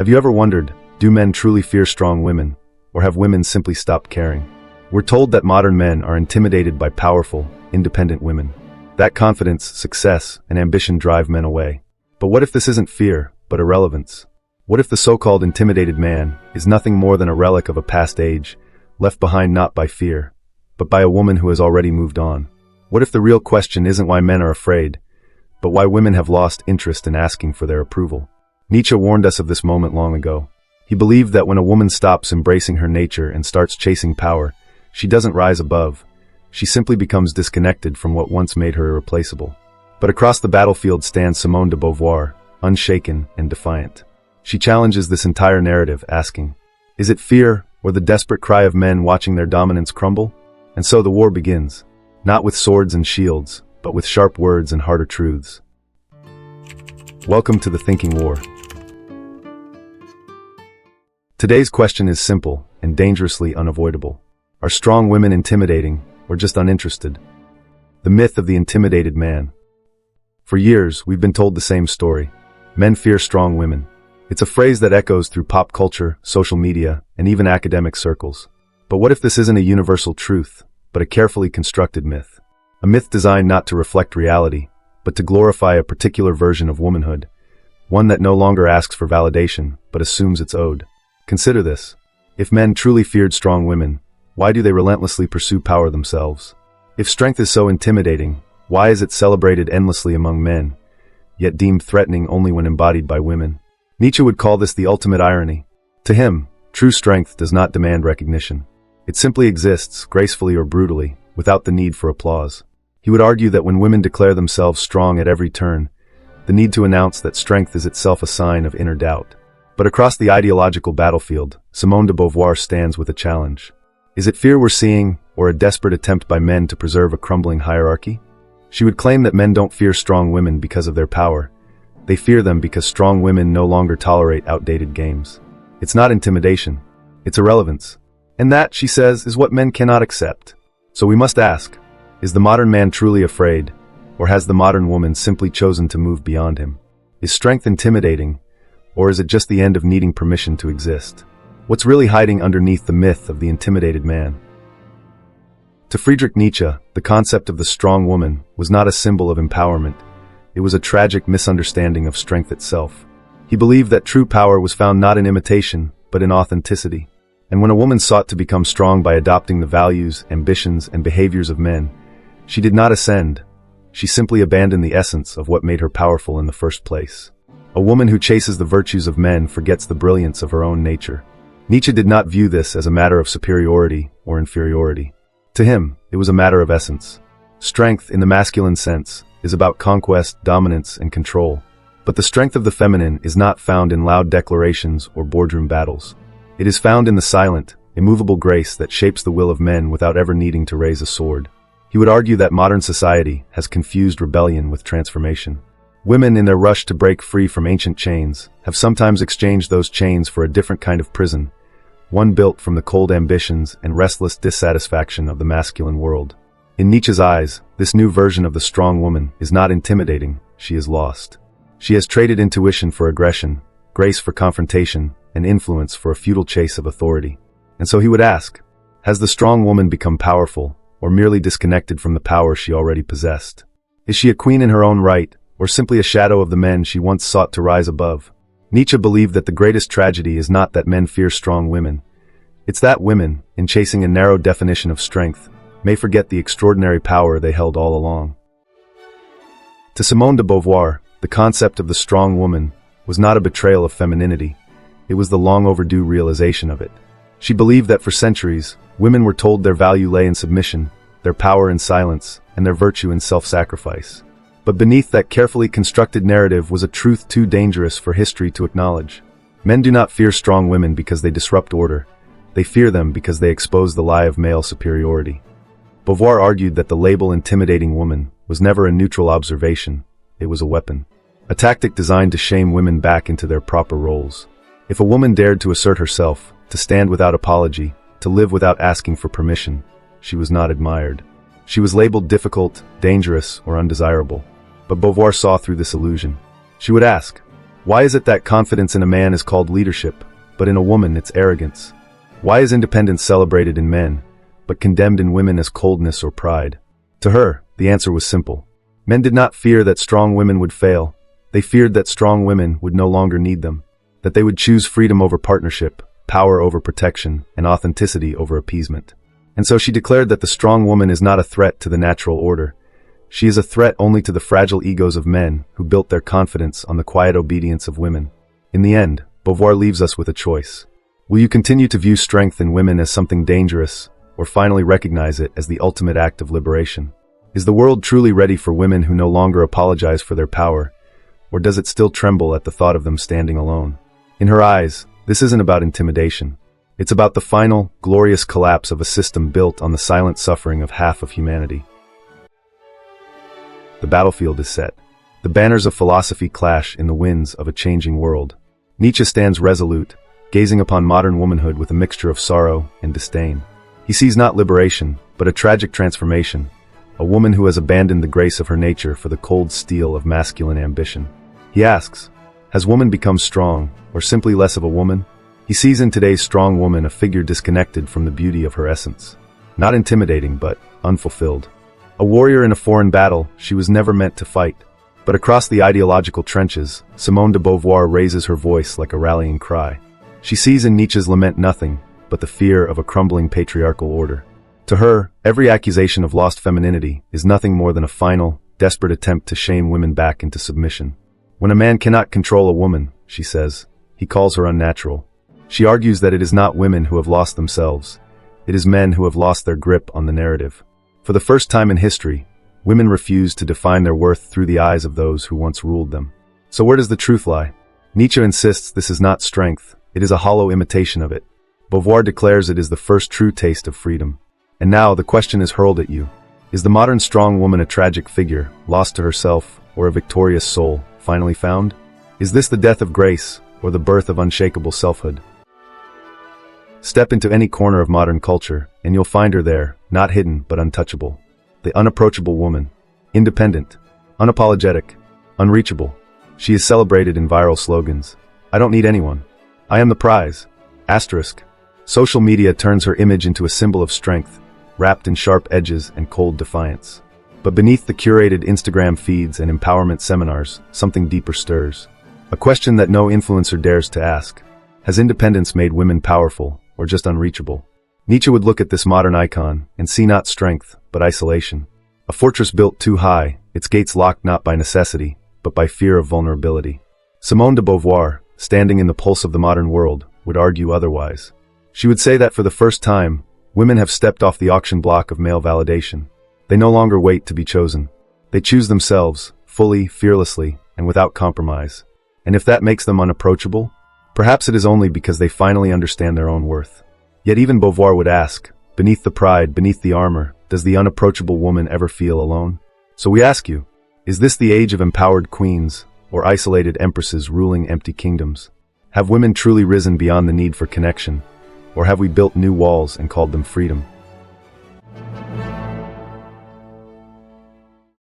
Have you ever wondered, do men truly fear strong women, or have women simply stopped caring? We're told that modern men are intimidated by powerful, independent women. That confidence, success, and ambition drive men away. But what if this isn't fear, but irrelevance? What if the so-called intimidated man is nothing more than a relic of a past age, left behind not by fear, but by a woman who has already moved on? What if the real question isn't why men are afraid, but why women have lost interest in asking for their approval? Nietzsche warned us of this moment long ago. He believed that when a woman stops embracing her nature and starts chasing power, she doesn't rise above. She simply becomes disconnected from what once made her irreplaceable. But across the battlefield stands Simone de Beauvoir, unshaken and defiant. She challenges this entire narrative, asking, is it fear or the desperate cry of men watching their dominance crumble? And so the war begins, not with swords and shields, but with sharp words and harder truths. Welcome to the Thinking War. Today's question is simple and dangerously unavoidable. Are strong women intimidating, or just uninterested? The myth of the intimidated man. For years, we've been told the same story. Men fear strong women. It's a phrase that echoes through pop culture, social media, and even academic circles. But what if this isn't a universal truth, but a carefully constructed myth? A myth designed not to reflect reality, but to glorify a particular version of womanhood. One that no longer asks for validation, but assumes it's owed. Consider this. If men truly feared strong women, why do they relentlessly pursue power themselves? If strength is so intimidating, why is it celebrated endlessly among men, yet deemed threatening only when embodied by women? Nietzsche would call this the ultimate irony. To him, true strength does not demand recognition. It simply exists, gracefully or brutally, without the need for applause. He would argue that when women declare themselves strong at every turn, the need to announce that strength is itself a sign of inner doubt. But across the ideological battlefield, Simone de Beauvoir stands with a challenge. Is it fear we're seeing, or a desperate attempt by men to preserve a crumbling hierarchy? She would claim that men don't fear strong women because of their power. They fear them because strong women no longer tolerate outdated games. It's not intimidation. It's irrelevance. And that, she says, is what men cannot accept. So we must ask, is the modern man truly afraid, or has the modern woman simply chosen to move beyond him? Is strength intimidating, or is it just the end of needing permission to exist? What's really hiding underneath the myth of the intimidated man? To Friedrich Nietzsche, the concept of the strong woman was not a symbol of empowerment. It was a tragic misunderstanding of strength itself. He believed that true power was found not in imitation, but in authenticity. And when a woman sought to become strong by adopting the values, ambitions, and behaviors of men, she did not ascend. She simply abandoned the essence of what made her powerful in the first place. A woman who chases the virtues of men forgets the brilliance of her own nature. Nietzsche did not view this as a matter of superiority or inferiority. To him, it was a matter of essence. Strength, in the masculine sense, is about conquest, dominance, and control. But the strength of the feminine is not found in loud declarations or boardroom battles. It is found in the silent, immovable grace that shapes the will of men without ever needing to raise a sword. He would argue that modern society has confused rebellion with transformation. Women, in their rush to break free from ancient chains, have sometimes exchanged those chains for a different kind of prison, one built from the cold ambitions and restless dissatisfaction of the masculine world. In Nietzsche's eyes, this new version of the strong woman is not intimidating, she is lost. She has traded intuition for aggression, grace for confrontation, and influence for a futile chase of authority. And so he would ask, has the strong woman become powerful, or merely disconnected from the power she already possessed? Is she a queen in her own right, or simply a shadow of the men she once sought to rise above? Nietzsche believed that the greatest tragedy is not that men fear strong women. It's that women, in chasing a narrow definition of strength, may forget the extraordinary power they held all along. To Simone de Beauvoir, the concept of the strong woman was not a betrayal of femininity. It was the long overdue realization of it. She believed that for centuries, women were told their value lay in submission, their power in silence, and their virtue in self-sacrifice. But beneath that carefully constructed narrative was a truth too dangerous for history to acknowledge. Men do not fear strong women because they disrupt order. They fear them because they expose the lie of male superiority. Beauvoir argued that the label intimidating woman was never a neutral observation, it was a weapon. A tactic designed to shame women back into their proper roles. If a woman dared to assert herself, to stand without apology, to live without asking for permission, she was not admired. She was labeled difficult, dangerous, or undesirable. But Beauvoir saw through this illusion. She would ask, Why is it that confidence in a man is called leadership, but in a woman it's arrogance? Why is independence celebrated in men, but condemned in women as coldness or pride? To her, the answer was simple. Men did not fear that strong women would fail. They feared that strong women would no longer need them, that they would choose freedom over partnership, power over protection, and authenticity over appeasement. And so she declared that the strong woman is not a threat to the natural order. She is a threat only to the fragile egos of men who built their confidence on the quiet obedience of women. In the end, Beauvoir leaves us with a choice. Will you continue to view strength in women as something dangerous, or finally recognize it as the ultimate act of liberation? Is the world truly ready for women who no longer apologize for their power, or does it still tremble at the thought of them standing alone? In her eyes, this isn't about intimidation. It's about the final, glorious collapse of a system built on the silent suffering of half of humanity. The battlefield is set. The banners of philosophy clash in the winds of a changing world. Nietzsche stands resolute, gazing upon modern womanhood with a mixture of sorrow and disdain. He sees not liberation, but a tragic transformation, a woman who has abandoned the grace of her nature for the cold steel of masculine ambition. He asks, has woman become strong, or simply less of a woman? He sees in today's strong woman a figure disconnected from the beauty of her essence. Not intimidating, but unfulfilled. A warrior in a foreign battle, she was never meant to fight. But across the ideological trenches, Simone de Beauvoir raises her voice like a rallying cry. She sees in Nietzsche's lament nothing but the fear of a crumbling patriarchal order. To her, every accusation of lost femininity is nothing more than a final, desperate attempt to shame women back into submission. When a man cannot control a woman, she says, he calls her unnatural. She argues that it is not women who have lost themselves. It is men who have lost their grip on the narrative. For the first time in history, women refuse to define their worth through the eyes of those who once ruled them. So where does the truth lie? Nietzsche insists this is not strength, it is a hollow imitation of it. Beauvoir declares it is the first true taste of freedom. And now the question is hurled at you. Is the modern strong woman a tragic figure, lost to herself, or a victorious soul, finally found? Is this the death of grace, or the birth of unshakable selfhood? Step into any corner of modern culture, and you'll find her there, not hidden but untouchable. The unapproachable woman. Independent. Unapologetic. Unreachable. She is celebrated in viral slogans. I don't need anyone. I am the prize. Asterisk. Social media turns her image into a symbol of strength, wrapped in sharp edges and cold defiance. But beneath the curated Instagram feeds and empowerment seminars, something deeper stirs. A question that no influencer dares to ask. Has independence made women powerful, or just unreachable? Nietzsche would look at this modern icon and see not strength, but isolation. A fortress built too high, its gates locked not by necessity, but by fear of vulnerability. Simone de Beauvoir, standing in the pulse of the modern world, would argue otherwise. She would say that for the first time, women have stepped off the auction block of male validation. They no longer wait to be chosen. They choose themselves, fully, fearlessly, and without compromise. And if that makes them unapproachable, perhaps it is only because they finally understand their own worth. Yet even Beauvoir would ask, beneath the pride, beneath the armor, does the unapproachable woman ever feel alone? So we ask you, is this the age of empowered queens, or isolated empresses ruling empty kingdoms? Have women truly risen beyond the need for connection, or have we built new walls and called them freedom?